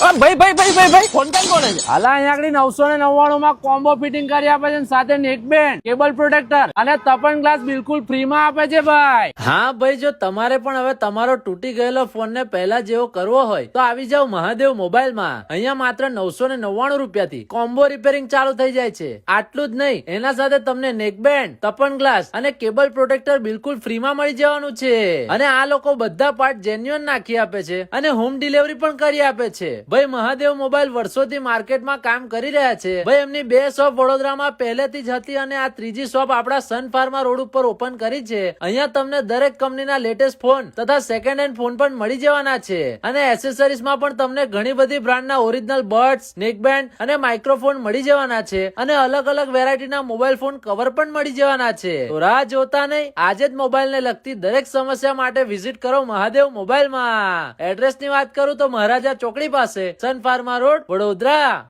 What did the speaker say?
ભાઈ ફોન કેમ કોને છે? હાલા અહીંયા આગળ 999 માં કોમ્બો ફિટિંગ કરી આપે છે, સાથે નેક બેન્ડ, કેબલ પ્રોટેક્ટર અને તપન ગ્લાસ બિલકુલ ફ્રી માં આપે છે ભાઈ. હા ભાઈ, જો તમારે પણ હવે તમારો તૂટી ગયેલો ફોન ને પહેલા જેવો કરવો હોય તો આવી જાવ મહાદેવ મોબાઈલ માં. અહીંયા માત્ર 999 રૂપિયાથી કોમ્બો રિપેરિંગ ચાલુ થઈ જાય છે. આટલું જ નહીં, એના સાથે તમને નેક બેન્ડ, તપન ગ્લાસ અને કેબલ પ્રોટેક્ટર બિલકુલ ફ્રી માં મળી જવાનું છે. અને આ લોકો બધા પાર્ટ જેન્યુઅન નાખી આપે છે અને હોમ ડિલિવરી પણ કરી આપે છે. ભાઈ મહાદેવ મોબાઈલ વર્ષોથી માર્કેટમાં કામ કરી રહ્યા છે. ભાઈ એમની 2 શોપ વડોદરામાં પહેલેથી જ હતી અને આ ત્રીજી શોપ આપણા સન ફાર્મા રોડ ઉપર ઓપન કરી છે. અહીંયા તમને દરેક કંપનીના લેટેસ્ટ ફોન તથા સેકન્ડ હેન્ડ ફોન પણ મળી જવાના છે. અને એસેસરીઝમાં પણ તમને ઘણી બધી બ્રાન્ડના ઓરિજિનલ બડ્સ, નેક બેન્ડ અને માઇક્રોફોન મળી જવાના છે. અને અલગ અલગ વેરાયટીના મોબાઈલ ફોન કવર પણ મળી જવાના છે. તો રાહ જોતા નહીં, આજે જ મોબાઈલને લગતી દરેક સમસ્યા માટે વિઝિટ કરો મહાદેવ મોબાઈલમાં. એડ્રેસની વાત કરું તો મહારાજા ચોકડી પાસે, સન ફાર્મા રોડ, વડોદરા.